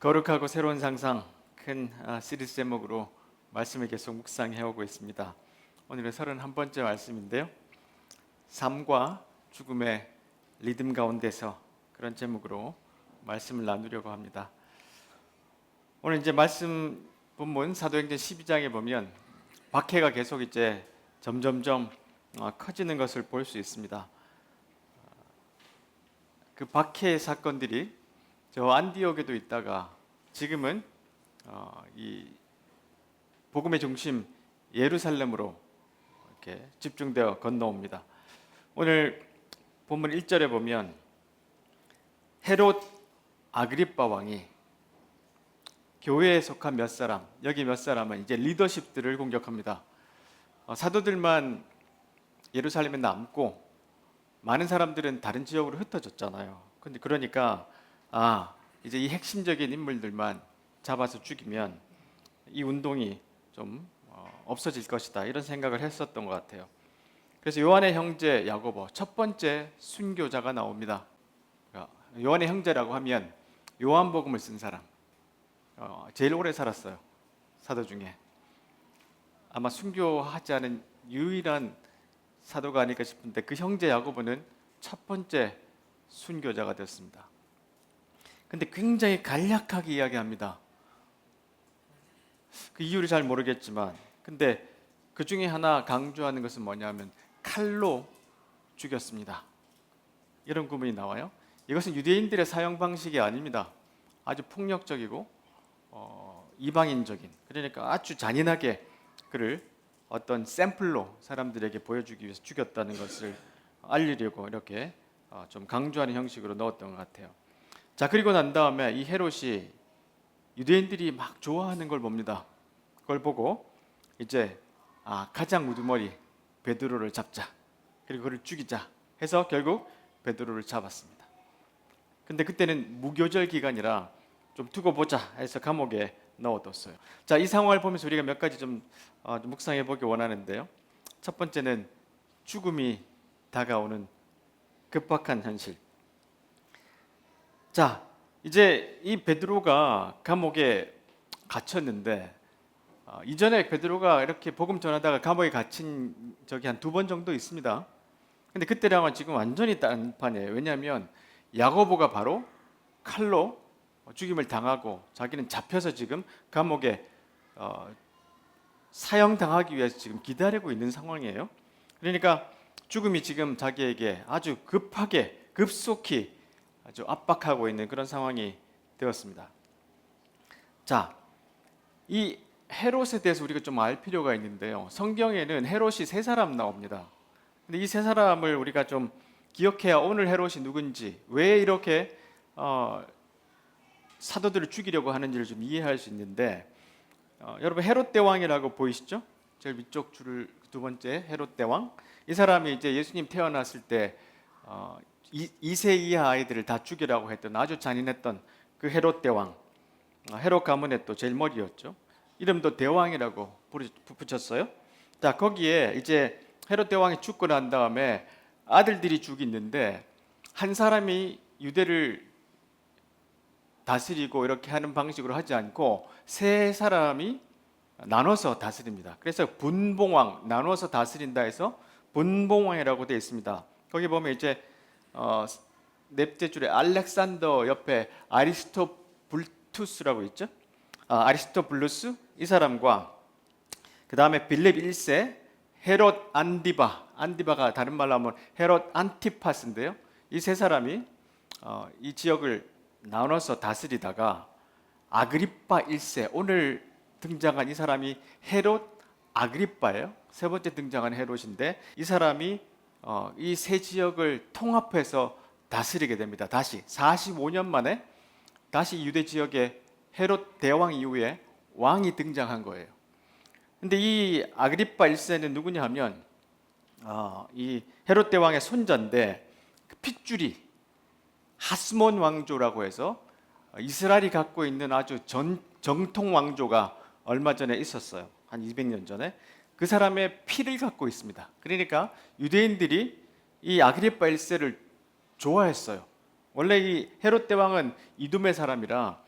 거룩하고 새로운 상상 큰 시리즈 제목으로 말씀을 계속 묵상해 오고 있습니다. 오늘은 31번째 말씀인데요. 삶과 죽음의 리듬 가운데서 그런 제목으로 말씀을 나누려고 합니다. 오늘 이제 말씀 본문 사도행전 12장에 보면 박해가 계속 이제 점점점 커지는 것을 볼 수 있습니다. 그 박해의 사건들이 저 안디옥에도 있다가 지금은 이 복음의 중심 예루살렘으로 이렇게 집중되어 건너옵니다. 오늘 본문 1절에 보면 헤롯 아그리빠 왕이 교회에 속한 몇 사람, 여기 몇 사람은 이제 리더십들을 공격합니다. 사도들만 예루살렘에 남고 많은 사람들은 다른 지역으로 흩어졌잖아요. 근데 그러니까 이제 이 핵심적인 인물들만 잡아서 죽이면 이 운동이 좀 없어질 것이다, 이런 생각을 했었던 것 같아요. 그래서 요한의 형제 야고보, 첫 번째 순교자가 나옵니다. 요한의 형제라고 하면 요한복음을 쓴 사람, 제일 오래 살았어요, 사도 중에. 아마 순교하지 않은 유일한 사도가 아닐까 싶은데 그 형제 야고보는 첫 번째 순교자가 되었습니다. 근데 굉장히 간략하게 이야기합니다. 그 이유를 잘 모르겠지만, 근데 그 중에 하나 강조하는 것은 뭐냐면 칼로 죽였습니다, 이런 구문이 나와요. 이것은 유대인들의 사용 방식이 아닙니다. 아주 폭력적이고 이방인적인, 그러니까 아주 잔인하게 그를 어떤 샘플로 사람들에게 보여주기 위해서 죽였다는 것을 알리려고 이렇게 좀 강조하는 형식으로 넣었던 것 같아요. 자, 그리고 난 다음에 이 헤롯이 유대인들이 막 좋아하는 걸 봅니다. 그걸 보고 이제 가장 우두머리 베드로를 잡자, 그리고 그를 죽이자 해서 결국 베드로를 잡았습니다. 근데 그때는 무교절 기간이라 좀 두고 보자 해서 감옥에 넣어뒀어요. 자, 이 상황을 보면서 우리가 몇 가지 좀 묵상해 보기 원하는데요. 첫 번째는 죽음이 다가오는 급박한 현실. 자, 이제 이 베드로가 감옥에 갇혔는데 이전에 베드로가 이렇게 복음 전하다가 감옥에 갇힌 적이 한 2번 정도 있습니다. 근데 그때랑은 지금 완전히 다른 판이에요. 왜냐하면 야고보가 바로 칼로 죽임을 당하고 자기는 잡혀서 지금 감옥에 사형당하기 위해서 지금 기다리고 있는 상황이에요. 그러니까 죽음이 지금 자기에게 아주 급하게 급속히 아주 압박하고 있는 그런 상황이 되었습니다. 자, 이 헤롯에 대해서 우리가 좀 알 필요가 있는데요. 성경에는 헤롯이 3사람 나옵니다. 근데 이 3사람을 우리가 좀 기억해야 오늘 헤롯이 누군지, 왜 이렇게 사도들을 죽이려고 하는지를 좀 이해할 수 있는데, 여러분 헤롯 대왕이라고 보이시죠? 제일 위쪽 줄을 2번째 헤롯 대왕. 이 사람이 이제 예수님 태어났을 때 2세 이하 아이들을 다 죽이라고 했던 아주 잔인했던 그 헤롯 대왕. 헤롯 가문의 또 제일 머리였죠. 이름도 대왕이라고 붙였어요. 자, 거기에 이제 헤롯 대왕이 죽고 난 다음에 아들들이 죽이는데 한 사람이 유대를 다스리고 이렇게 하는 방식으로 하지 않고 3사람이 나눠서 다스립니다. 그래서 분봉왕, 나눠서 다스린다 해서 분봉왕이라고 되어 있습니다. 거기 보면 이제 넷째 줄에 알렉산더 옆에 아리스토불투스라고 있죠. 아리스토블루스, 이 사람과 그 다음에 빌립 1세, 헤롯 안디바가 다른 말로 하면 헤롯 안티파스인데요. 이 3사람이 이 지역을 나눠서 다스리다가 아그리빠 1세, 오늘 등장한 이 사람이 헤롯 아그리빠예요. 3번째 등장한 헤롯인데 이 사람이 이 3지역을 통합해서 다스리게 됩니다. 다시 45년 만에 다시 유대 지역에 헤롯 대왕 이후에 왕이 등장한 거예요. 근데 이 아그리빠 1세는 누구냐 하면 이 헤롯 대왕의 손자인데 그 핏줄이 하스몬 왕조라고 해서 이스라엘이 갖고 있는 아주 정통 왕조가 얼마 전에 있었어요. 한 200년 전에. 그 사람의 피를 갖고 있습니다. 그러니까 유대인들이 이 아그리빠 1세를 좋아했어요. 원래 이 헤롯 대왕은 이두메 사람이라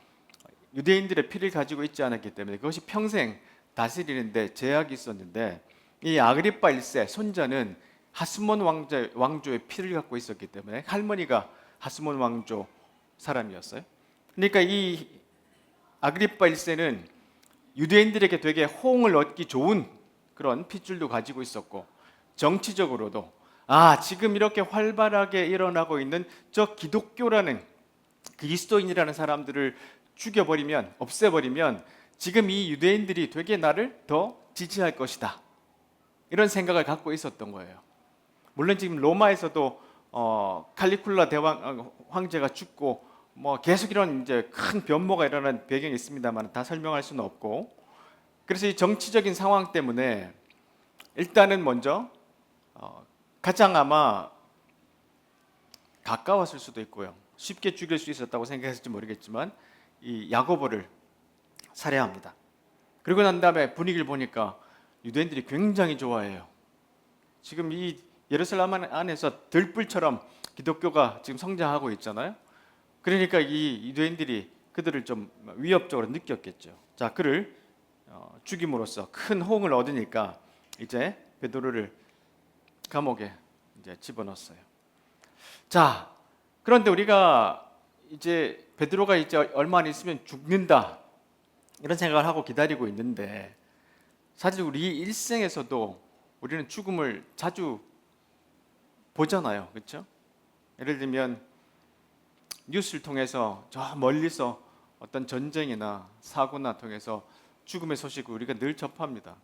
유대인들의 피를 가지고 있지 않았기 때문에 그것이 평생 다스리는데 제약이 있었는데, 이 아그리파 1세 손자는 하스몬 왕조의 피를 갖고 있었기 때문에 할머니가 하스몬 왕조 사람이었어요. 그러니까 이 아그리파 1세는 유대인들에게 되게 호응을 얻기 좋은 그런 핏줄도 가지고 있었고, 정치적으로도 지금 이렇게 활발하게 일어나고 있는 저 기독교라는 그리스도인이라는 사람들을 죽여버리면, 없애버리면 지금 이 유대인들이 되게 나를 더 지지할 것이다, 이런 생각을 갖고 있었던 거예요. 물론 지금 로마에서도 칼리굴라 대왕 황제가 죽고 뭐 계속 이런 이제 큰 변모가 일어나는 배경이 있습니다만 다 설명할 수는 없고, 그래서 이 정치적인 상황 때문에 일단은 먼저 가장 아마 가까웠을 수도 있고요, 쉽게 죽일 수 있었다고 생각했을지 모르겠지만 이 야고보를 살해합니다. 그리고 난 다음에 분위기를 보니까 유대인들이 굉장히 좋아해요. 지금 이 예루살렘 안에서 들불처럼 기독교가 지금 성장하고 있잖아요. 그러니까 이 유대인들이 그들을 좀 위협적으로 느꼈겠죠. 자, 그를 죽임으로써 큰 호응을 얻으니까 이제 베드로를 감옥에 이제 집어넣었어요. 자, 그런데 우리가 이제 베드로가 이제 얼마 안 있으면 죽는다, 이런 생각을 하고 기다리고 있는데, 사실 우리 일생에서도 우리는 죽음을 자주 보잖아요, 그렇죠? 예를 들면 뉴스를 통해서 저 멀리서 어떤 전쟁이나 사고나 통해서 죽음의 소식을 우리가 늘 접합니다.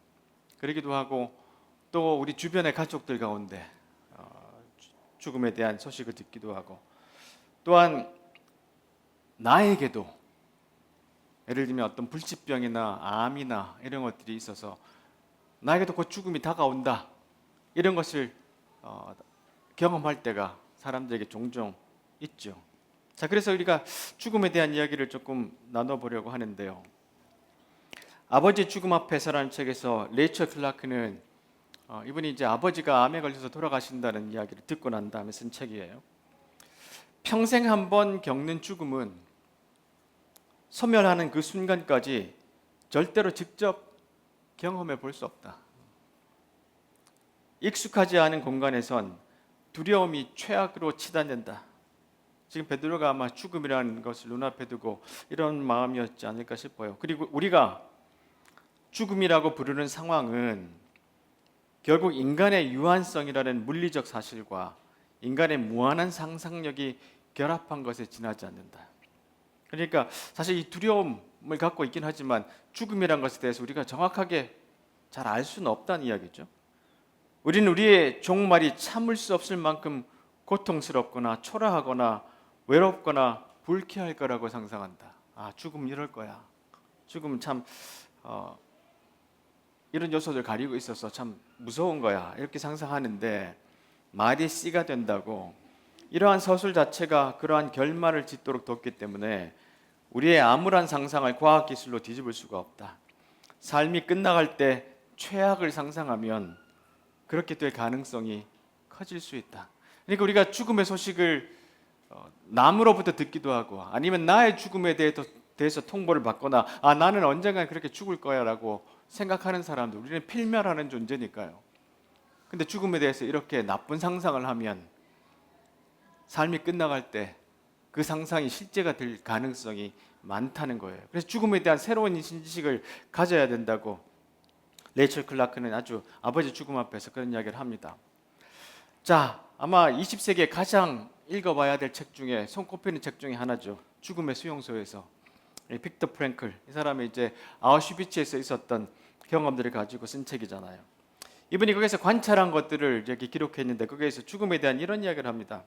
그러기도 하고, 또 우리 주변의 가족들 가운데 죽음에 대한 소식을 듣기도 하고, 또한 나에게도 예를 들면 어떤 불치병이나 암이나 이런 것들이 있어서 나에게도 곧 죽음이 다가온다, 이런 것을 경험할 때가 사람들에게 종종 있죠. 자, 그래서 우리가 죽음에 대한 이야기를 조금 나눠보려고 하는데요. 아버지 죽음 앞에서라는 책에서 레이첼 클라크는 이분이 이제 아버지가 암에 걸려서 돌아가신다는 이야기를 듣고 난 다음에 쓴 책이에요. 평생 한 번 겪는 죽음은 소멸하는 그 순간까지 절대로 직접 경험해 볼 수 없다. 익숙하지 않은 공간에선 두려움이 최악으로 치닫는다. 지금 베드로가 아마 죽음이라는 것을 눈앞에 두고 이런 마음이었지 않을까 싶어요. 그리고 우리가 죽음이라고 부르는 상황은 결국 인간의 유한성이라는 물리적 사실과 인간의 무한한 상상력이 결합한 것에 지나지 않는다. 그러니까 사실 이 두려움을 갖고 있긴 하지만 죽음이라는 것에 대해서 우리가 정확하게 잘 알 수는 없다는 이야기죠. 우리는 우리의 종말이 참을 수 없을 만큼 고통스럽거나 초라하거나 외롭거나 불쾌할 거라고 상상한다. 죽음 이럴 거야. 죽음은 참 이런 요소들 가리고 있어서 참 무서운 거야, 이렇게 상상하는데 말이 씨가 된다고, 이러한 서술 자체가 그러한 결말을 짓도록 뒀기 때문에 우리의 암울한 상상을 과학기술로 뒤집을 수가 없다. 삶이 끝나갈 때 최악을 상상하면 그렇게 될 가능성이 커질 수 있다. 그러니까 우리가 죽음의 소식을 남으로부터 듣기도 하고, 아니면 나의 죽음에 대해서 통보를 받거나 나는 언젠간 그렇게 죽을 거야 라고 생각하는 사람들, 우리는 필멸하는 존재니까요. 근데 죽음에 대해서 이렇게 나쁜 상상을 하면 삶이 끝나갈 때 그 상상이 실제가 될 가능성이 많다는 거예요. 그래서 죽음에 대한 새로운 인식을 가져야 된다고 레이첼 클라크는 아주 아버지 죽음 앞에서 그런 이야기를 합니다. 자, 아마 20세기에 가장 읽어봐야 될 책 중에 손꼽히는 책 중에 하나죠. 죽음의 수용소에서 빅터 프랭클, 이 사람이 이제 아우슈비츠에서 있었던 경험들을 가지고 쓴 책이잖아요. 이분이 거기서 관찰한 것들을 이렇게 기록했는데 거기에서 죽음에 대한 이런 이야기를 합니다.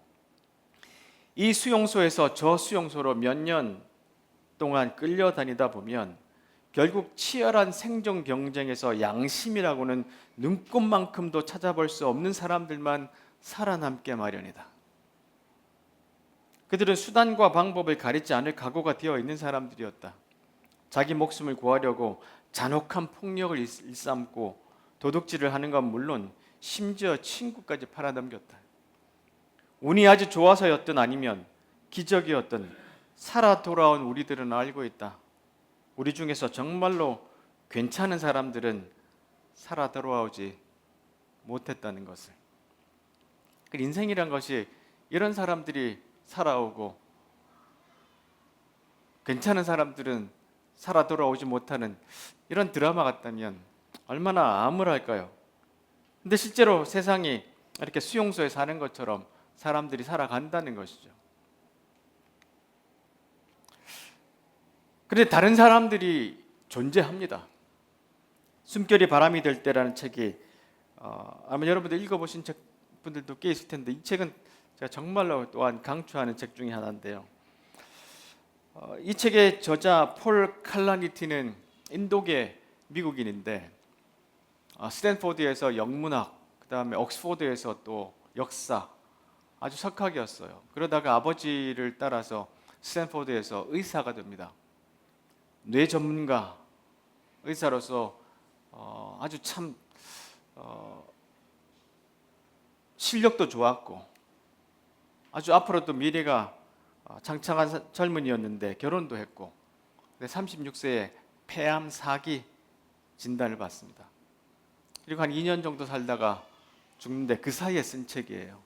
이 수용소에서 저 수용소로 몇 년 동안 끌려다니다 보면 결국 치열한 생존 경쟁에서 양심이라고는 눈꼽만큼도 찾아볼 수 없는 사람들만 살아남게 마련이다. 그들은 수단과 방법을 가리지 않을 각오가 되어 있는 사람들이었다. 자기 목숨을 구하려고 잔혹한 폭력을 일삼고 도둑질을 하는 건 물론 심지어 친구까지 팔아넘겼다. 운이 아주 좋아서였든 아니면 기적이었든 살아 돌아온 우리들은 알고 있다. 우리 중에서 정말로 괜찮은 사람들은 살아 돌아오지 못했다는 것을. 그 인생이란 것이 이런 사람들이 살아오고 괜찮은 사람들은 살아 돌아오지 못하는 이런 드라마 같다면 얼마나 암울할까요? 근데 실제로 세상이 이렇게 수용소에 사는 것처럼 사람들이 살아간다는 것이죠. 그런데 다른 사람들이 존재합니다. 숨결이 바람이 될 때라는 책이 아마 여러분들 읽어보신 분들도 꽤 있을 텐데, 이 책은 제가 정말로 또한 강추하는 책 중에 하나인데요. 이 책의 저자 폴 칼라니티는 인도계 미국인인데 스탠포드에서 영문학, 그 다음에 옥스포드에서 또 역사 아주 석학이었어요. 그러다가 아버지를 따라서 스탠포드에서 의사가 됩니다. 뇌 전문가 의사로서 아주 참 실력도 좋았고 아주 앞으로도 미래가 창창한 젊은이였는데 결혼도 했고 36세에 폐암 4기 진단을 받습니다. 그리고 한 2년 정도 살다가 죽는데 그 사이에 쓴 책이에요.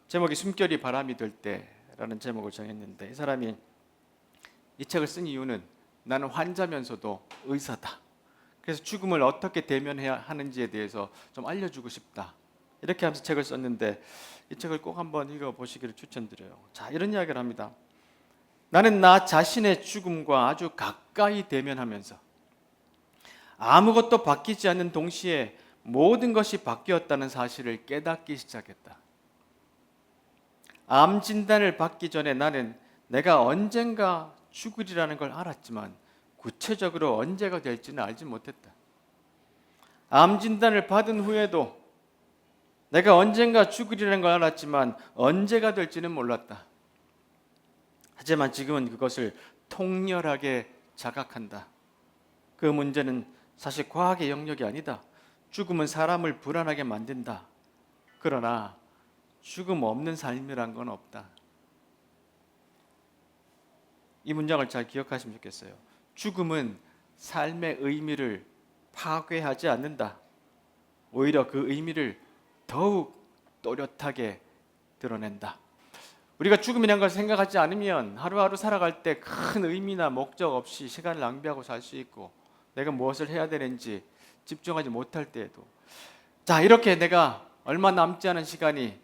제목이 숨결이 바람이 될 때라는 제목을 정했는데, 이 사람이 이 책을 쓴 이유는 나는 환자면서도 의사다. 그래서 죽음을 어떻게 대면해야 하는지에 대해서 좀 알려주고 싶다. 이렇게 하면서 책을 썼는데 이 책을 꼭 한번 읽어보시기를 추천드려요. 자, 이런 이야기를 합니다. 나는 나 자신의 죽음과 아주 가까이 대면하면서 아무것도 바뀌지 않는 동시에 모든 것이 바뀌었다는 사실을 깨닫기 시작했다. 암 진단을 받기 전에 나는 내가 언젠가 죽으리라는 걸 알았지만 구체적으로 언제가 될지는 알지 못했다. 암 진단을 받은 후에도 내가 언젠가 죽으리라는 걸 알았지만 언제가 될지는 몰랐다. 하지만 지금은 그것을 통렬하게 자각한다. 그 문제는 사실 과학의 영역이 아니다. 죽음은 사람을 불안하게 만든다. 그러나 죽음 없는 삶이란 건 없다. 이 문장을 잘 기억하시면 좋겠어요. 죽음은 삶의 의미를 파괴하지 않는다. 오히려 그 의미를 더욱 또렷하게 드러낸다. 우리가 죽음이라는 걸 생각하지 않으면 하루하루 살아갈 때 큰 의미나 목적 없이 시간을 낭비하고 살 수 있고, 내가 무엇을 해야 되는지 집중하지 못할 때에도, 자, 이렇게 내가 얼마 남지 않은 시간이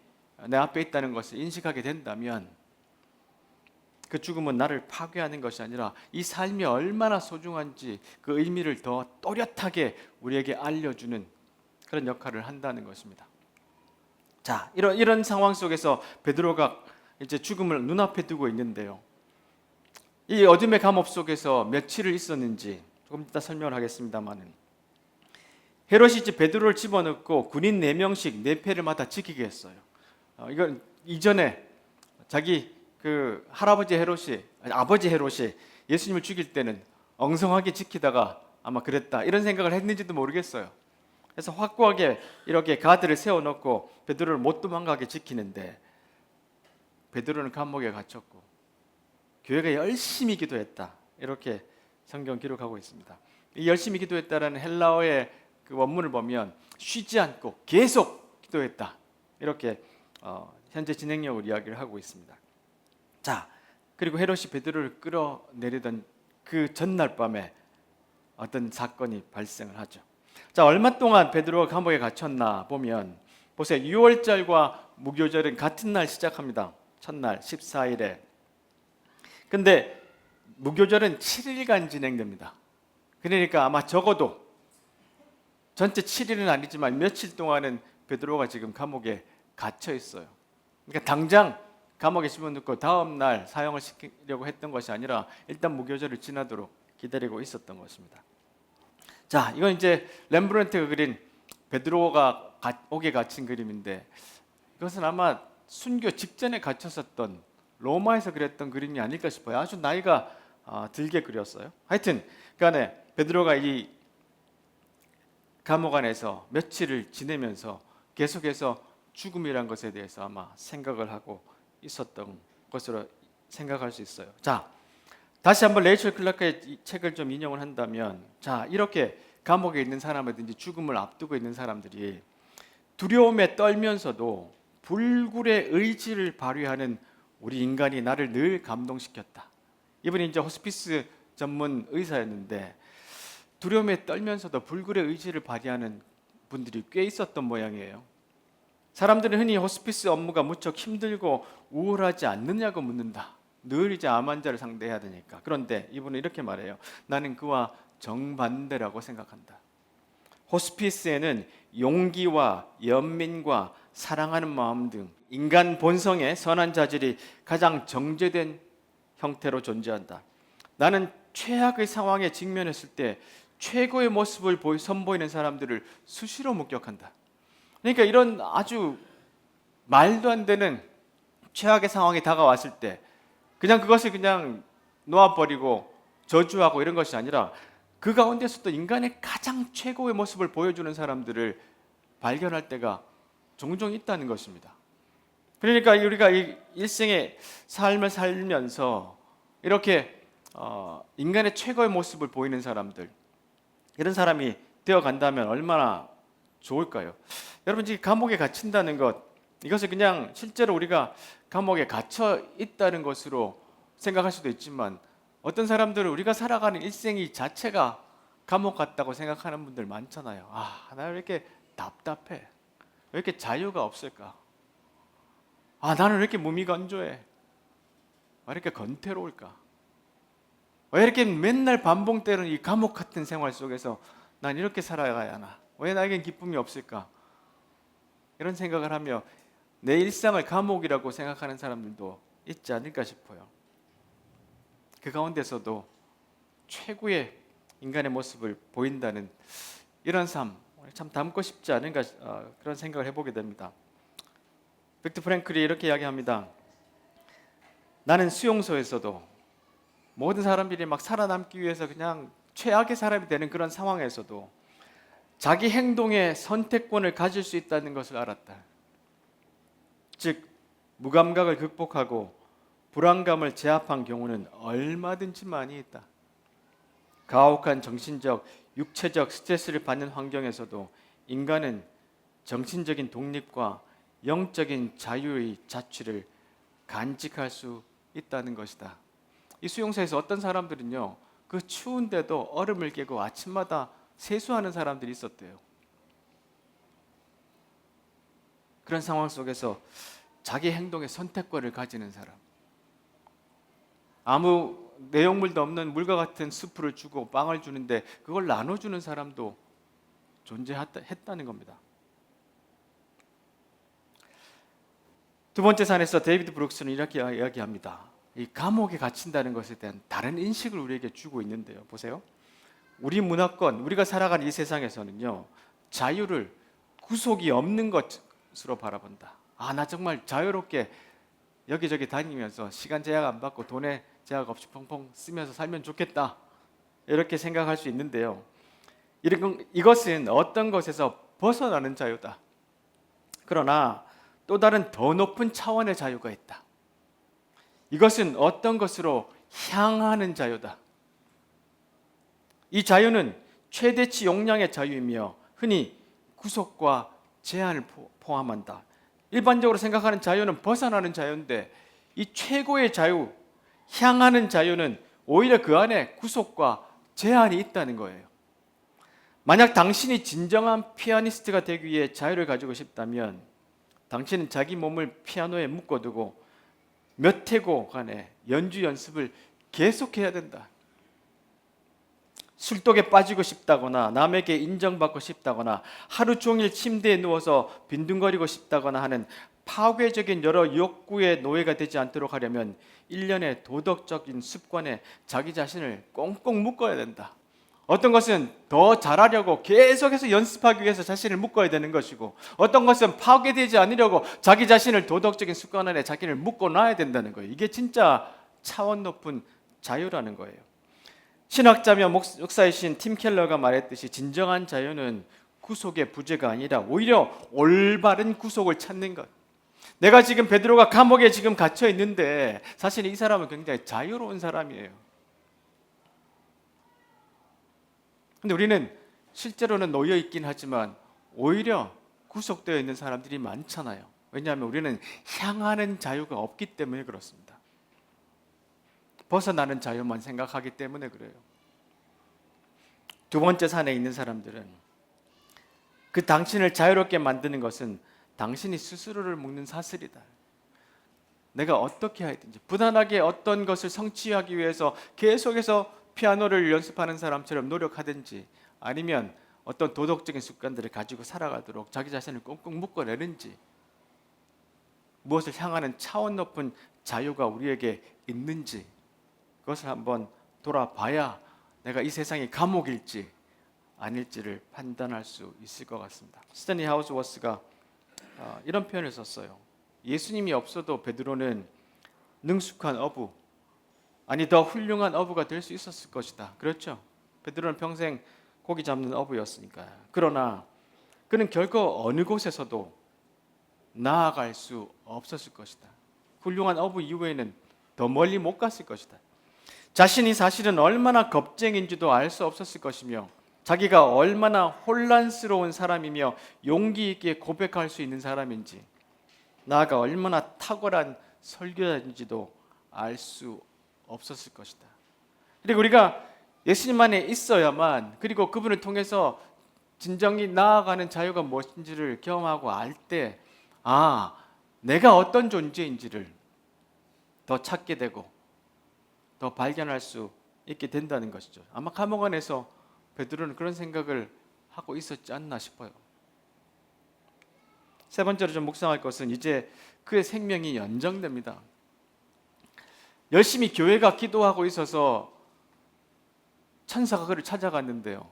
내 앞에 있다는 것을 인식하게 된다면 그 죽음은 나를 파괴하는 것이 아니라 이 삶이 얼마나 소중한지 그 의미를 더 또렷하게 우리에게 알려주는 그런 역할을 한다는 것입니다. 자, 이런 상황 속에서 베드로가 이제 죽음을 눈앞에 두고 있는데요. 이 어둠의 감옥 속에서 며칠을 있었는지 조금 이따 설명을 하겠습니다만은, 헤롯이 이제 베드로를 집어넣고 군인 4명씩 4패를 맡아 지키게 했어요. 이건 이전에 자기 그 아버지 헤롯이 예수님을 죽일 때는 엉성하게 지키다가 아마 그랬다, 이런 생각을 했는지도 모르겠어요. 그래서 확고하게 이렇게 가드를 세워놓고 베드로를 못 도망가게 지키는데, 베드로는 감옥에 갇혔고 교회가 열심히 기도했다, 이렇게 성경 기록하고 있습니다. 이 열심히 기도했다라는 헬라어의 그 원문을 보면 쉬지 않고 계속 기도했다, 이렇게 현재 진행력을 이야기를 하고 있습니다. 자, 그리고 헤롯이 베드로를 끌어내리던 그 전날 밤에 어떤 사건이 발생을 하죠. 자, 얼마 동안 베드로가 감옥에 갇혔나 보면 보세요. 6월절과 무교절은 같은 날 시작합니다. 첫날 14일에. 근데 무교절은 7일간 진행됩니다. 그러니까 아마 적어도 전체 7일은 아니지만 며칠 동안은 베드로가 지금 감옥에 갇혀 있어요. 그러니까 당장 감옥에 집어넣고 다음 날 사형을 시키려고 했던 것이 아니라 일단 무교절을 지나도록 기다리고 있었던 것입니다. 자, 이건 이제 렘브란트가 그린 베드로가 옥에 갇힌 그림인데, 이것은 아마 순교 직전에 갇혔었던 로마에서 그렸던 그림이 아닐까 싶어요. 아주 나이가 들게 그렸어요. 하여튼 그간에 베드로가 이 감옥 안에서 며칠을 지내면서 계속해서 죽음이란 것에 대해서 아마 생각을 하고 있었던 것으로 생각할 수 있어요. 자, 다시 한번 레이첼 클라크의 이 책을 좀 인용을 한다면, 자, 이렇게 감옥에 있는 사람이든지 죽음을 앞두고 있는 사람들이 두려움에 떨면서도 불굴의 의지를 발휘하는 우리 인간이 나를 늘 감동시켰다. 이분이 이제 호스피스 전문 의사였는데 두려움에 떨면서도 불굴의 의지를 발휘하는 분들이 꽤 있었던 모양이에요. 사람들은 흔히 호스피스 업무가 무척 힘들고 우울하지 않느냐고 묻는다. 늘 이제 암 환자를 상대해야 되니까. 그런데 이분은 이렇게 말해요. 나는 그와 정반대라고 생각한다. 호스피스에는 용기와 연민과 사랑하는 마음 등 인간 본성의 선한 자질이 가장 정제된 형태로 존재한다. 나는 최악의 상황에 직면했을 때 최고의 모습을 선보이는 사람들을 수시로 목격한다. 그러니까 이런 아주 말도 안 되는 최악의 상황이 다가왔을 때 그냥 그것을 그냥 놓아버리고 저주하고 이런 것이 아니라 그 가운데서도 인간의 가장 최고의 모습을 보여주는 사람들을 발견할 때가 종종 있다는 것입니다. 그러니까 우리가 이 일생의 삶을 살면서 이렇게 인간의 최고의 모습을 보이는 사람들, 이런 사람이 되어 간다면 얼마나 좋을까요? 여러분, 지금 감옥에 갇힌다는 것, 이것을 그냥 실제로 우리가 감옥에 갇혀 있다는 것으로 생각할 수도 있지만 어떤 사람들은 우리가 살아가는 일생이 자체가 감옥 같다고 생각하는 분들 많잖아요. 아, 나 왜 이렇게 답답해? 왜 이렇게 자유가 없을까? 아, 나는 왜 이렇게 무미건조해? 왜 이렇게 건태로울까? 왜 이렇게 맨날 반복되는 이 감옥 같은 생활 속에서 난 이렇게 살아가야 하나? 왜 나에겐 기쁨이 없을까? 이런 생각을 하며 내 일상을 감옥이라고 생각하는 사람들도 있지 않을까 싶어요. 그 가운데서도 최고의 인간의 모습을 보인다는 이런 삶, 참 담고 싶지 않은가 그런 생각을 해보게 됩니다. 빅터 프랭클이 이렇게 이야기합니다. 나는 수용소에서도 모든 사람들이 막 살아남기 위해서 그냥 최악의 사람이 되는 그런 상황에서도 자기 행동의 선택권을 가질 수 있다는 것을 알았다. 즉 무감각을 극복하고 불안감을 제압한 경우는 얼마든지 많이 있다. 가혹한 정신적, 육체적 스트레스를 받는 환경에서도 인간은 정신적인 독립과 영적인 자유의 자취를 간직할 수 있다는 것이다. 이 수용소에서 어떤 사람들은요, 그 추운데도 얼음을 깨고 아침마다 세수하는 사람들이 있었대요. 그런 상황 속에서 자기 행동의 선택권을 가지는 사람, 아무 내용물도 없는 물과 같은 수프를 주고 빵을 주는데 그걸 나눠주는 사람도 존재했다는 겁니다. 두 번째 산에서 데이비드 브룩스는 이렇게 이야기합니다. 이 감옥에 갇힌다는 것에 대한 다른 인식을 우리에게 주고 있는데요. 보세요. 우리 문화권, 우리가 살아가는 이 세상에서는요, 자유를 구속이 없는 것으로 바라본다. 아, 나 정말 자유롭게 여기저기 다니면서 시간 제약 안 받고 돈에 제약 없이 펑펑 쓰면서 살면 좋겠다, 이렇게 생각할 수 있는데요. 이것은 어떤 것에서 벗어나는 자유다. 그러나 또 다른 더 높은 차원의 자유가 있다. 이것은 어떤 것으로 향하는 자유다. 이 자유는 최대치 용량의 자유이며 흔히 구속과 제한을 포함한다. 일반적으로 생각하는 자유는 벗어나는 자유인데 이 최고의 자유, 향하는 자유는 오히려 그 안에 구속과 제한이 있다는 거예요. 만약 당신이 진정한 피아니스트가 되기 위해 자유를 가지고 싶다면 당신은 자기 몸을 피아노에 묶어두고 몇 회고간의 연주 연습을 계속해야 된다. 술독에 빠지고 싶다거나 남에게 인정받고 싶다거나 하루 종일 침대에 누워서 빈둥거리고 싶다거나 하는 파괴적인 여러 욕구의 노예가 되지 않도록 하려면 일련의 도덕적인 습관에 자기 자신을 꽁꽁 묶어야 된다. 어떤 것은 더 잘하려고 계속해서 연습하기 위해서 자신을 묶어야 되는 것이고, 어떤 것은 파괴되지 않으려고 자기 자신을 도덕적인 습관 안에 자기를 묶어놔야 된다는 거예요. 이게 진짜 차원 높은 자유라는 거예요. 신학자며 목사이신 팀 켈러가 말했듯이 진정한 자유는 구속의 부재가 아니라 오히려 올바른 구속을 찾는 것. 내가 지금 베드로가 감옥에 지금 갇혀 있는데 사실 이 사람은 굉장히 자유로운 사람이에요. 근데 우리는 실제로는 놓여 있긴 하지만 오히려 구속되어 있는 사람들이 많잖아요. 왜냐하면 우리는 향하는 자유가 없기 때문에 그렇습니다. 벗어나는 자유만 생각하기 때문에 그래요. 두 번째 산에 있는 사람들은 그 당신을 자유롭게 만드는 것은 당신이 스스로를 묶는 사슬이다. 내가 어떻게 하든지 부단하게 어떤 것을 성취하기 위해서 계속해서 피아노를 연습하는 사람처럼 노력하든지 아니면 어떤 도덕적인 습관들을 가지고 살아가도록 자기 자신을 꽁꽁 묶어내는지 무엇을 향하는 차원 높은 자유가 우리에게 있는지 그것을 한번 돌아봐야 내가 이 세상이 감옥일지 아닐지를 판단할 수 있을 것 같습니다. 스탠리 하우스워스가 이런 표현을 썼어요. 예수님이 없어도 베드로는 능숙한 어부, 아니 더 훌륭한 어부가 될 수 있었을 것이다. 그렇죠? 베드로는 평생 고기 잡는 어부였으니까요. 그러나 그는 결코 어느 곳에서도 나아갈 수 없었을 것이다. 훌륭한 어부 이후에는 더 멀리 못 갔을 것이다. 자신이 사실은 얼마나 겁쟁인지도 알 수 없었을 것이며 자기가 얼마나 혼란스러운 사람이며 용기 있게 고백할 수 있는 사람인지 나아가 얼마나 탁월한 설교자인지도 알 수 없었을 것이다. 그리고 우리가 예수님 안에 있어야만 그리고 그분을 통해서 진정히 나아가는 자유가 무엇인지를 경험하고 알 때 내가 어떤 존재인지를 더 찾게 되고 더 발견할 수 있게 된다는 것이죠. 아마 감옥 안에서 베드로는 그런 생각을 하고 있었지 않나 싶어요. 세 번째로 좀 묵상할 것은 이제 그의 생명이 연장됩니다. 열심히 교회가 기도하고 있어서 천사가 그를 찾아갔는데요.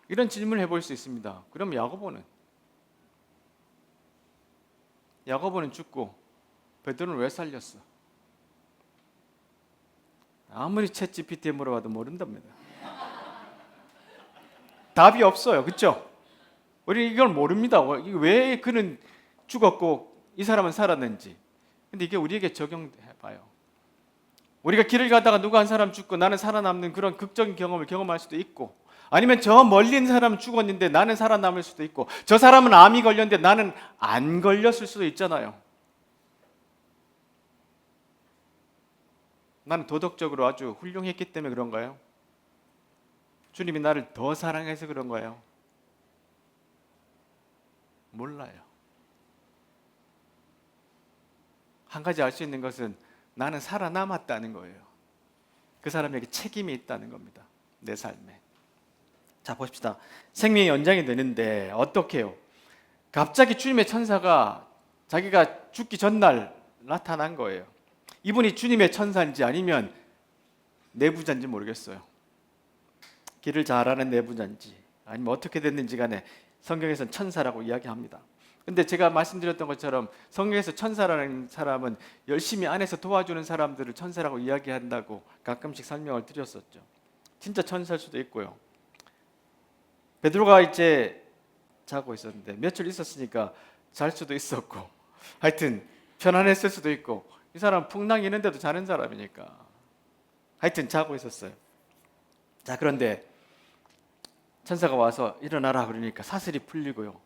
이런 질문을 해볼 수 있습니다. 그럼 야고보는 죽고 베드로는 왜 살렸어? 아무리 챗GPT에 물어봐도 모른답니다. 답이 없어요. 그렇죠? 우리 이걸 모릅니다. 왜 그는 죽었고 이 사람은 살았는지. 근데 이게 우리에게 적용해봐요. 우리가 길을 가다가 누가 한 사람 죽고 나는 살아남는 그런 극적인 경험을 경험할 수도 있고 아니면 저 멀리 있는 사람은 죽었는데 나는 살아남을 수도 있고 저 사람은 암이 걸렸는데 나는 안 걸렸을 수도 있잖아요. 나는 도덕적으로 아주 훌륭했기 때문에 그런가요? 주님이 나를 더 사랑해서 그런가요? 몰라요. 한 가지 알 수 있는 것은 나는 살아남았다는 거예요. 그 사람에게 책임이 있다는 겁니다. 내 삶에. 자, 보십시다. 생명이 연장이 되는데 어떻게 해요? 갑자기 주님의 천사가 자기가 죽기 전날 나타난 거예요. 이분이 주님의 천사인지 아니면 내부자인지 모르겠어요. 길을 잘 아는 내부자인지 아니면 어떻게 됐는지 간에 성경에서는 천사라고 이야기합니다. 근데 제가 말씀드렸던 것처럼 성경에서 천사라는 사람은 열심히 안에서 도와주는 사람들을 천사라고 이야기한다고 가끔씩 설명을 드렸었죠. 진짜 천사일 수도 있고요. 베드로가 이제 자고 있었는데 며칠 있었으니까 잘 수도 있었고 하여튼 편안했을 수도 있고 이 사람 풍랑이 있는데도 자는 사람이니까 하여튼 자고 있었어요. 자, 그런데 천사가 와서 일어나라 그러니까 사슬이 풀리고요.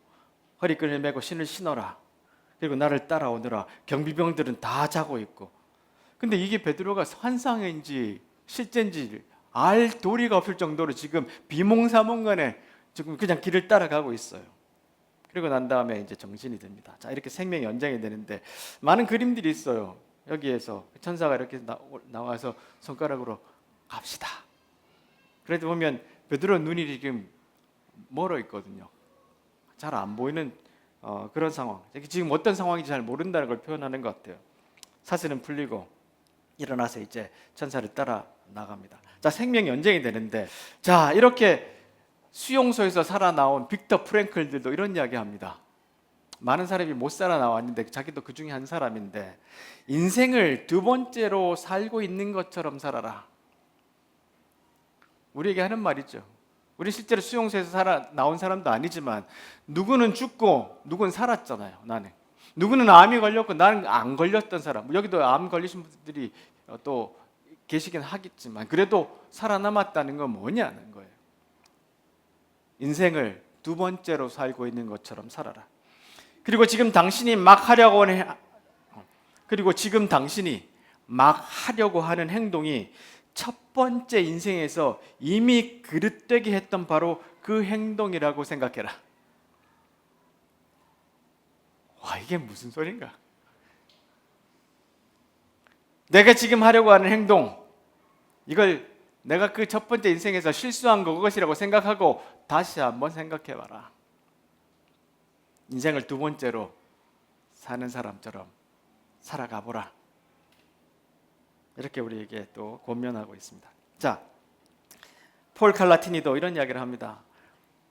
허리끈을 메고 신을 신어라. 그리고 나를 따라오너라. 경비병들은 다 자고 있고. 근데 이게 베드로가 환상인지 실제인지 알 도리가 없을 정도로 지금 비몽사몽간에 지금 그냥 길을 따라가고 있어요. 그리고 난 다음에 이제 정신이 듭니다. 자, 이렇게 생명이 연장이 되는데 많은 그림들이 있어요. 여기에서 천사가 이렇게 나와서 손가락으로 갑시다. 그래도 보면 베드로 눈이 지금 멀어 있거든요. 잘 안 보이는 그런 상황. 지금 어떤 상황인지 잘 모른다는 걸 표현하는 것 같아요. 사슬은 풀리고 일어나서 이제 천사를 따라 나갑니다. 자, 생명 연장이 되는데 자, 이렇게 수용소에서 살아나온 빅터 프랭클들도 이런 이야기합니다. 많은 사람이 못 살아나왔는데 자기도 그 중에 한 사람인데 인생을 두 번째로 살고 있는 것처럼 살아라. 우리에게 하는 말이죠. 우리 실제로 수용소에서 살아나온 사람도 아니지만 누구는 죽고 누구는 살았잖아요. 나는 누구는 암이 걸렸고 나는 안 걸렸던 사람. 여기도 암 걸리신 분들이 또 계시긴 하겠지만 그래도 살아남았다는 건 뭐냐는 거예요. 인생을 두 번째로 살고 있는 것처럼 살아라. 그리고 지금 당신이 막 하려고 하는 행동이 첫 번째 인생에서 이미 그릇되게 했던 바로 그 행동이라고 생각해라. 와, 이게 무슨 소린가? 내가 지금 하려고 하는 행동, 이걸 내가 그 첫 번째 인생에서 실수한 그것이라고 생각하고 다시 한번 생각해봐라. 인생을 두 번째로 사는 사람처럼 살아가보라. 이렇게 우리에게 또 권면하고 있습니다. 자, 폴 칼라티니도 이런 이야기를 합니다.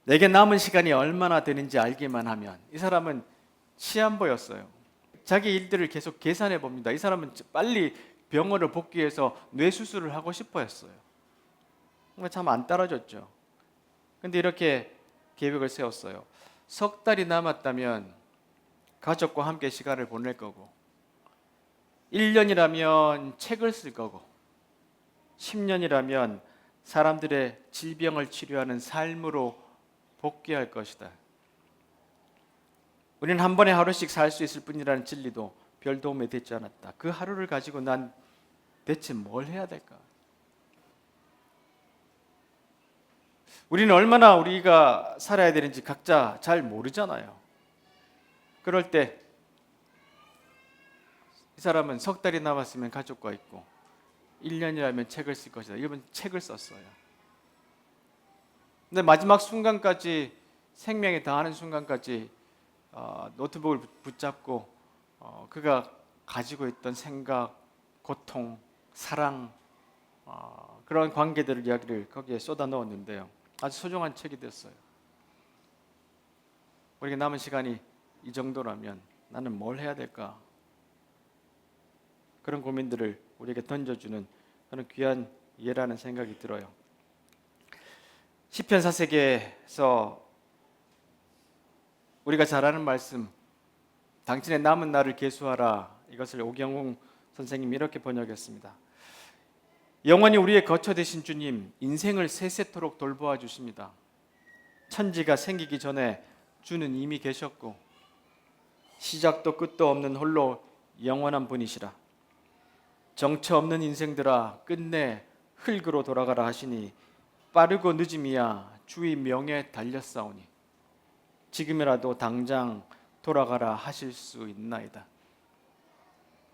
내게 남은 시간이 얼마나 되는지 알기만 하면. 이 사람은 시한부였어요. 자기 일들을 계속 계산해 봅니다. 이 사람은 빨리 병원을 복귀해서 뇌 수술을 하고 싶어 했어요. 참 안 따라줬죠. 근데 이렇게 계획을 세웠어요. 석 달이 남았다면 가족과 함께 시간을 보낼 거고, 1년이라면 책을 쓸 거고, 10년이라면 사람들의 질병을 치료하는 삶으로 복귀할 것이다. 우리는 한 번에 하루씩 살 수 있을 뿐이라는 진리도 별 도움이 되지 않았다. 그 하루를 가지고 난 대체 뭘 해야 될까? 우리는 얼마나 우리가 살아야 되는지 각자 잘 모르잖아요. 그럴 때 이 사람은 석 달이 남았으면 가족과 있고 1년이라면 책을 쓸 것이다. 이번 책을 썼어요. 근데 마지막 순간까지, 생명이 다하는 순간까지 노트북을 붙잡고 그가 가지고 있던 생각, 고통, 사랑, 그런 관계들을 이야기를 거기에 쏟아 넣었는데요. 아주 소중한 책이 됐어요. 우리가 남은 시간이 이 정도라면 나는 뭘 해야 될까? 그런 고민들을 우리에게 던져주는 그런 귀한 예라는 생각이 들어요. 시편 4세기에서 우리가 잘 아는 말씀, 당신의 남은 날을 계수하라, 이것을 오경웅 선생님이 이렇게 번역했습니다. 영원히 우리의 거처 되신 주님, 인생을 세세토록 돌보아 주십니다. 천지가 생기기 전에 주는 이미 계셨고 시작도 끝도 없는 홀로 영원한 분이시라. 정처 없는 인생들아 끝내 흙으로 돌아가라 하시니 빠르고 늦음이야 주의 명에 달렸사오니 지금이라도 당장 돌아가라 하실 수 있나이다.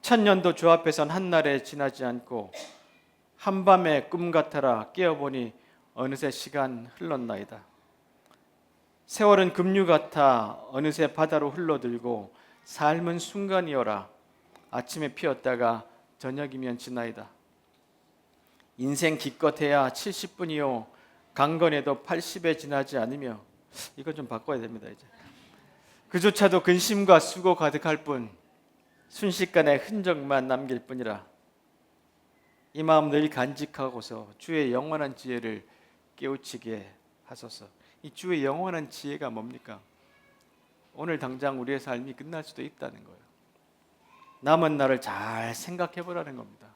천년도 주 앞에선 한날에 지나지 않고 한밤의 꿈 같아라 깨어보니 어느새 시간 흘렀나이다. 세월은 급류 같아 어느새 바다로 흘러들고 삶은 순간이어라 아침에 피었다가 저녁이면 지나이다. 인생 기껏해야 70분이요 강건해도 80에 지나지 않으며, 이건 좀 바꿔야 됩니다. 이제 그조차도 근심과 수고 가득할 뿐 순식간에 흔적만 남길 뿐이라. 이 마음 늘 간직하고서 주의 영원한 지혜를 깨우치게 하소서. 이 주의 영원한 지혜가 뭡니까? 오늘 당장 우리의 삶이 끝날 수도 있다는 거예요. 남은 날을 잘 생각해 보라는 겁니다.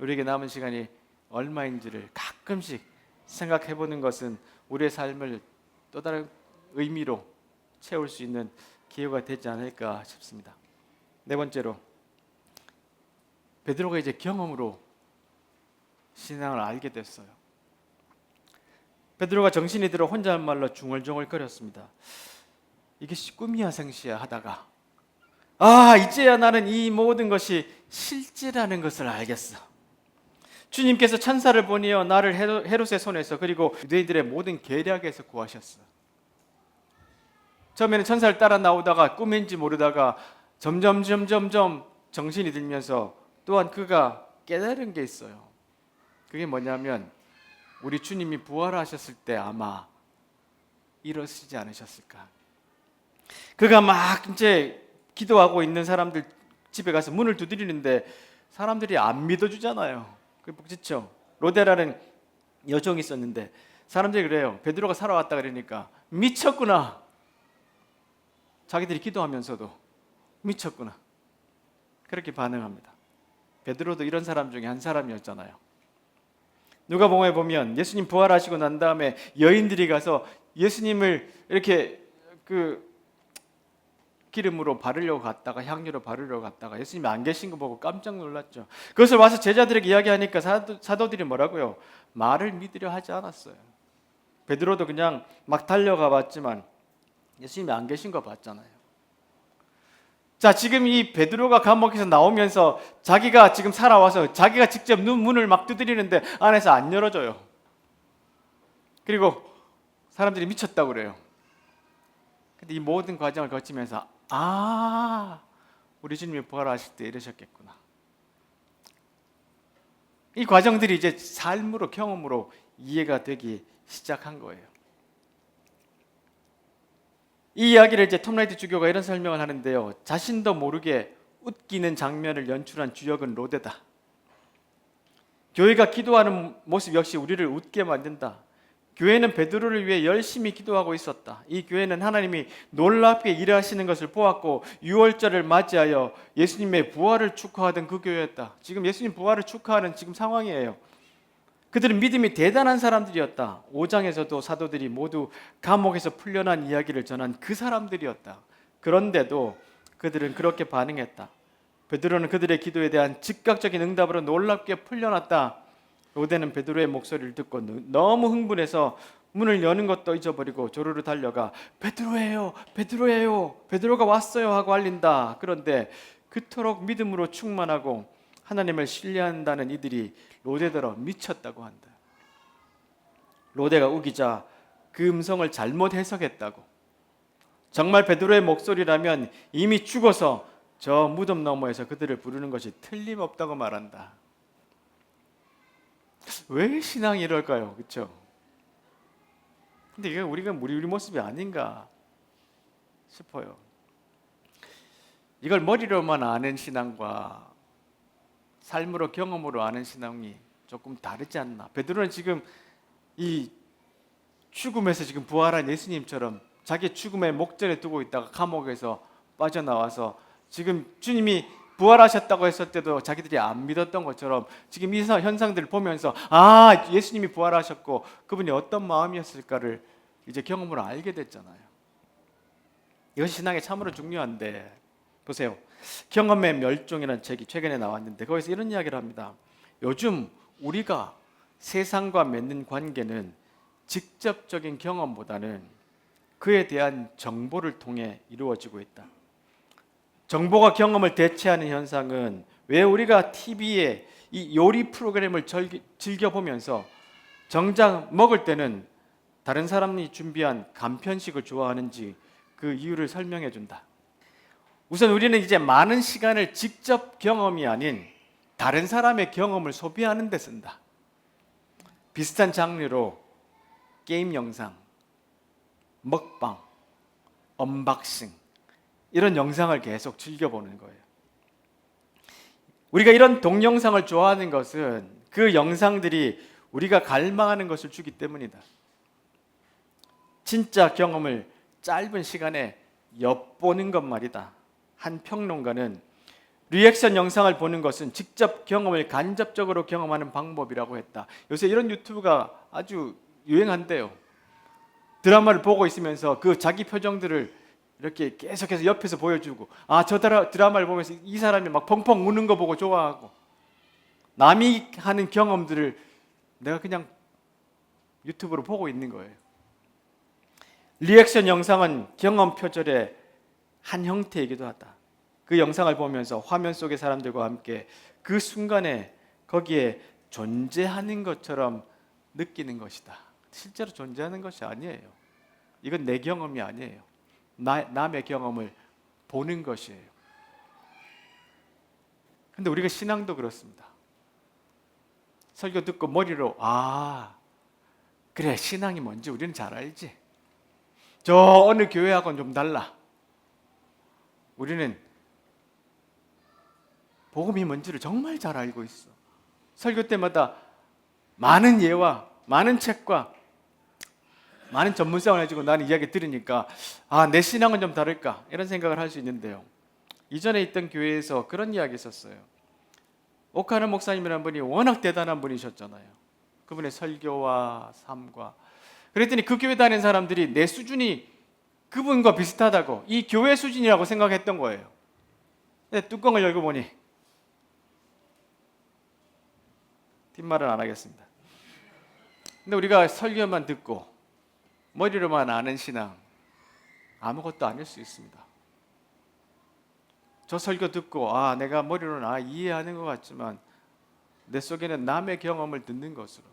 우리에게 남은 시간이 얼마인지를 가끔씩 생각해 보는 것은 우리의 삶을 또 다른 의미로 채울 수 있는 기회가 되지 않을까 싶습니다. 네 번째로, 베드로가 이제 경험으로 신앙을 알게 됐어요. 베드로가 정신이 들어 혼잣말로 중얼중얼거렸습니다. 이게 꿈이야 생시야 하다가 이제야 나는 이 모든 것이 실제라는 것을 알겠어. 주님께서 천사를 보내어 나를 헤롯의 손에서 그리고 유대인들의 모든 계략에서 구하셨어. 처음에는 천사를 따라 나오다가 꿈인지 모르다가 점점 정신이 들면서 또한 그가 깨달은 게 있어요. 그게 뭐냐면 우리 주님이 부활하셨을 때 아마 이러시지 않으셨을까. 그가 막 이제 기도하고 있는 사람들 집에 가서 문을 두드리는데 사람들이 안 믿어주잖아요. 그렇죠? 로데라는 여종이 있었는데 사람들이 그래요. 베드로가 살아왔다 그러니까 미쳤구나. 자기들이 기도하면서도 미쳤구나. 그렇게 반응합니다. 베드로도 이런 사람 중에 한 사람이었잖아요. 누가복음에 보면 예수님 부활하시고 난 다음에 여인들이 가서 예수님을 이렇게 기름으로 바르려고 갔다가 향유로 바르려고 갔다가 예수님이 안 계신 거 보고 깜짝 놀랐죠. 그것을 와서 제자들에게 이야기하니까 사도들이 뭐라고요? 말을 믿으려 하지 않았어요. 베드로도 그냥 막 달려가 봤지만 예수님이 안 계신 거 봤잖아요. 자, 지금 이 베드로가 감옥에서 나오면서 자기가 지금 살아와서 자기가 직접 문을 막 두드리는데 안에서 안 열어줘요. 그리고 사람들이 미쳤다고 그래요. 근데 이 모든 과정을 거치면서 우리 주님이 부활하실 때 이러셨겠구나. 이 과정들이 이제 삶으로 경험으로 이해가 되기 시작한 거예요. 이 이야기를 이제 톰 라이트 주교가 이런 설명을 하는데요. 자신도 모르게 웃기는 장면을 연출한 주역은 로데다. 교회가 기도하는 모습 역시 우리를 웃게 만든다. 교회는 베드로를 위해 열심히 기도하고 있었다. 이 교회는 하나님이 놀랍게 일하시는 것을 보았고 유월절을 맞이하여 예수님의 부활을 축하하던 그 교회였다. 지금 예수님 부활을 축하하는 지금 상황이에요. 그들은 믿음이 대단한 사람들이었다. 5장에서도 사도들이 모두 감옥에서 풀려난 이야기를 전한 그 사람들이었다. 그런데도 그들은 그렇게 반응했다. 베드로는 그들의 기도에 대한 즉각적인 응답으로 놀랍게 풀려났다. 로데는 베드로의 목소리를 듣고 너무 흥분해서 문을 여는 것도 잊어버리고 조르르 달려가 베드로예요, 베드로예요, 베드로가 왔어요 하고 알린다. 그런데 그토록 믿음으로 충만하고 하나님을 신뢰한다는 이들이 로데더러 미쳤다고 한다. 로데가 우기자 그 음성을 잘못 해석했다고. 정말 베드로의 목소리라면 이미 죽어서 저 무덤 너머에서 그들을 부르는 것이 틀림없다고 말한다. 왜 신앙이 이럴까요? 그렇죠? 근데 이게 우리 모습이 아닌가 싶어요. 이걸 머리로만 아는 신앙과 삶으로 경험으로 아는 신앙이 조금 다르지 않나. 베드로는 지금 이 죽음에서 지금 부활한 예수님처럼 자기 죽음의 목전에 두고 있다가 감옥에서 빠져나와서 지금 주님이 부활하셨다고 했을 때도 자기들이 안 믿었던 것처럼 지금 이 현상들을 보면서 예수님이 부활하셨고 그분이 어떤 마음이었을까를 이제 경험으로 알게 됐잖아요. 이것이 신앙에 참으로 중요한데 보세요. 경험의 멸종이라는 책이 최근에 나왔는데 거기서 이런 이야기를 합니다. 요즘 우리가 세상과 맺는 관계는 직접적인 경험보다는 그에 대한 정보를 통해 이루어지고 있다. 정보가 경험을 대체하는 현상은 왜 우리가 TV에 이 요리 프로그램을 즐겨보면서 정작 먹을 때는 다른 사람이 준비한 간편식을 좋아하는지 그 이유를 설명해 준다. 우선 우리는 이제 많은 시간을 직접 경험이 아닌 다른 사람의 경험을 소비하는 데 쓴다. 비슷한 장르로 게임 영상, 먹방, 언박싱 이런 영상을 계속 즐겨보는 거예요. 우리가 이런 동영상을 좋아하는 것은 그 영상들이 우리가 갈망하는 것을 주기 때문이다. 진짜 경험을 짧은 시간에 엿보는 것 말이다. 한 평론가는 리액션 영상을 보는 것은 직접 경험을 간접적으로 경험하는 방법이라고 했다. 요새 이런 유튜브가 아주 유행한데요. 드라마를 보고 있으면서 그 자기 표정들을 이렇게 계속해서 옆에서 보여주고 저 드라마를 보면서 이 사람이 막 펑펑 우는 거 보고 좋아하고 남이 하는 경험들을 내가 그냥 유튜브로 보고 있는 거예요. 리액션 영상은 경험 표절의 한 형태이기도 하다. 그 영상을 보면서 화면 속의 사람들과 함께 그 순간에 거기에 존재하는 것처럼 느끼는 것이다. 실제로 존재하는 것이 아니에요. 이건 내 경험이 아니에요. 남의 경험을 보는 것이에요. 근데 우리가 신앙도 그렇습니다. 설교 듣고 머리로 그래 신앙이 뭔지 우리는 잘 알지. 저 어느 교회하고는 좀 달라. 우리는 복음이 뭔지를 정말 잘 알고 있어. 설교 때마다 많은 예와 많은 책과 많은 전문성을 해주고 나는 이야기 들으니까 내 신앙은 좀 다를까 이런 생각을 할 수 있는데요. 이전에 있던 교회에서 그런 이야기 있었어요. 오카는 목사님이라는 분이 워낙 대단한 분이셨잖아요. 그분의 설교와 삶과. 그랬더니 그 교회 다니는 사람들이 내 수준이 그분과 비슷하다고, 이 교회 수준이라고 생각했던 거예요. 근데 뚜껑을 열고 보니, 뒷말은 안 하겠습니다. 근데 우리가 설교만 듣고 머리로만 아는 신앙, 아무것도 아닐 수 있습니다. 저 설교 듣고 내가 머리로는 이해하는 것 같지만 내 속에는 남의 경험을 듣는 것으로,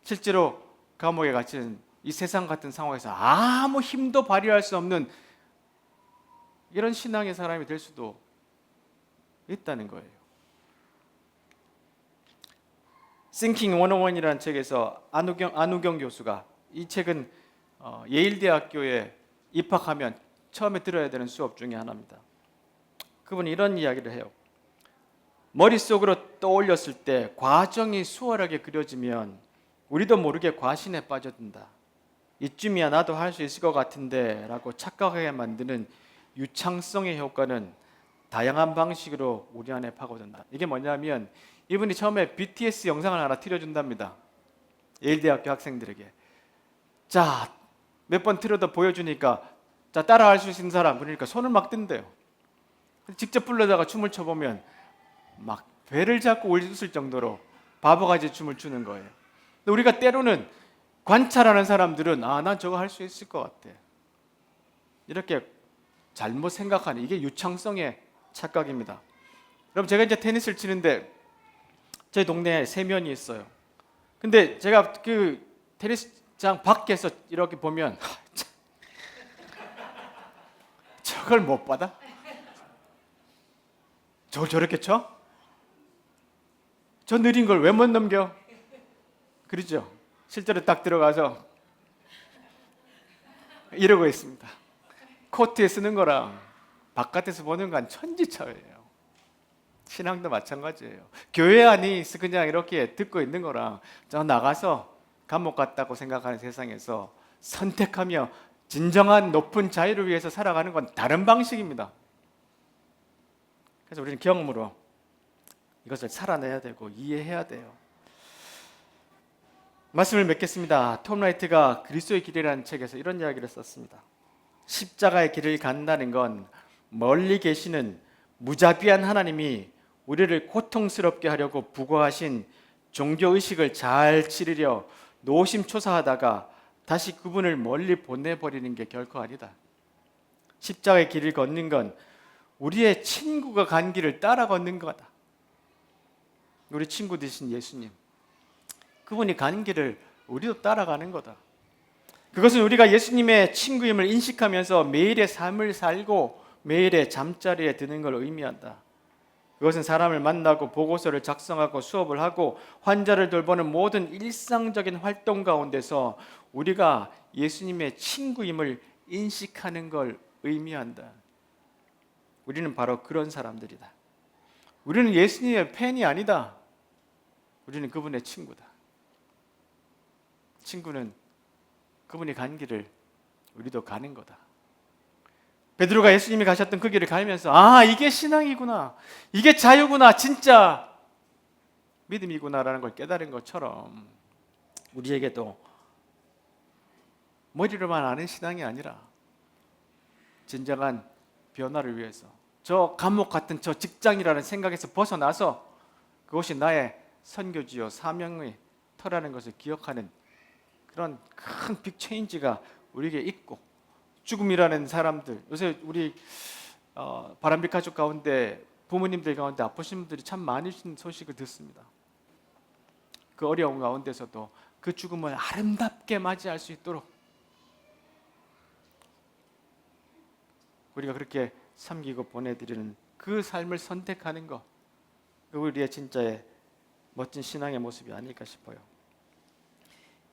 실제로 감옥에 갇힌 이 세상 같은 상황에서 아무 힘도 발휘할 수 없는 이런 신앙의 사람이 될 수도 있다는 거예요. Thinking 101이라는 책에서 안우경 교수가, 이 책은 예일대학교에 입학하면 처음에 들어야 되는 수업 중에 하나입니다. 그분이 이런 이야기를 해요. 머릿속으로 떠올렸을 때 과정이 수월하게 그려지면 우리도 모르게 과신에 빠져든다. 이쯤이야 나도 할 수 있을 것 같은데 라고 착각하게 만드는 유창성의 효과는 다양한 방식으로 우리 안에 파고든다. 이게 뭐냐면, 이분이 처음에 BTS 영상을 하나 틀어준답니다. 예일대학교 학생들에게. 자, 몇 번 틀어도 보여주니까, 자, 따라할 수 있는 사람, 그러니까 손을 막 든대요. 직접 불러다가 춤을 춰보면 막 배를 잡고 웃을 정도로 바보같이 춤을 추는 거예요. 근데 우리가 때로는 관찰하는 사람들은 난 저거 할 수 있을 것 같아, 이렇게 잘못 생각하는, 이게 유창성의 착각입니다. 여러분, 제가 이제 테니스를 치는데 제 동네에 세면이 있어요. 근데 제가 그 테니스장 밖에서 이렇게 보면 저걸 못 받아? 저걸 저렇게 쳐? 저 느린 걸 왜 못 넘겨? 그러죠? 실제로 딱 들어가서 이러고 있습니다. 코트에 쓰는 거랑 바깥에서 보는 건 천지차이예요. 신앙도 마찬가지예요. 교회 안에서 그냥 이렇게 듣고 있는 거랑 저 나가서 감옥 같다고 생각하는 세상에서 선택하며 진정한 높은 자유를 위해서 살아가는 건 다른 방식입니다. 그래서 우리는 경험으로 이것을 살아내야 되고 이해해야 돼요. 말씀을 맺겠습니다. 톰 라이트가 그리스도의 길이라는 책에서 이런 이야기를 썼습니다. 십자가의 길을 간다는 건 멀리 계시는 무자비한 하나님이 우리를 고통스럽게 하려고 부과하신 종교의식을 잘 치르려 노심초사하다가 다시 그분을 멀리 보내버리는 게 결코 아니다. 십자가의 길을 걷는 건 우리의 친구가 간 길을 따라 걷는 거다. 우리 친구 되신 예수님, 그분이 간 길을 우리도 따라가는 거다. 그것은 우리가 예수님의 친구임을 인식하면서 매일의 삶을 살고 매일의 잠자리에 드는 걸 의미한다. 그것은 사람을 만나고 보고서를 작성하고 수업을 하고 환자를 돌보는 모든 일상적인 활동 가운데서 우리가 예수님의 친구임을 인식하는 걸 의미한다. 우리는 바로 그런 사람들이다. 우리는 예수님의 팬이 아니다. 우리는 그분의 친구다. 친구는 그분이 간 길을 우리도 가는 거다. 베드로가 예수님이 가셨던 그 길을 가면서 이게 신앙이구나, 이게 자유구나, 진짜 믿음이구나라는 걸 깨달은 것처럼 우리에게도 머리로만 아는 신앙이 아니라 진정한 변화를 위해서 저 감옥 같은 저 직장이라는 생각에서 벗어나서 그것이 나의 선교지요 사명의 터라는 것을 기억하는 그런 큰 빅 체인지가 우리에게 있고, 죽음이라는 사람들, 요새 우리 바람빛 가족 가운데 부모님들 가운데 아프신 분들이 참 많으신 소식을 듣습니다. 그 어려운 가운데서도 그 죽음을 아름답게 맞이할 수 있도록 우리가 그렇게 섬기고 보내드리는 그 삶을 선택하는 것, 그 우리의 진짜의 멋진 신앙의 모습이 아닐까 싶어요.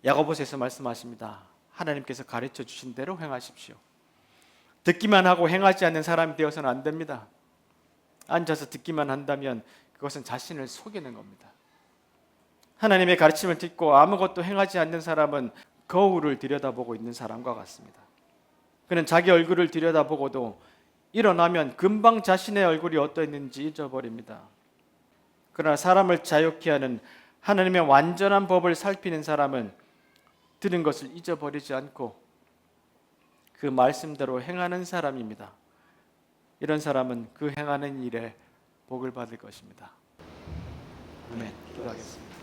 야고보서에서 말씀하십니다. 하나님께서 가르쳐 주신 대로 행하십시오. 듣기만 하고 행하지 않는 사람이 되어서는 안 됩니다. 앉아서 듣기만 한다면 그것은 자신을 속이는 겁니다. 하나님의 가르침을 듣고 아무것도 행하지 않는 사람은 거울을 들여다보고 있는 사람과 같습니다. 그는 자기 얼굴을 들여다보고도 일어나면 금방 자신의 얼굴이 어떠했는지 잊어버립니다. 그러나 사람을 자유케 하는 하나님의 완전한 법을 살피는 사람은 들은 것을 잊어버리지 않고 그 말씀대로 행하는 사람입니다. 이런 사람은 그 행하는 일에 복을 받을 것입니다. 아멘. 기도하겠습니다.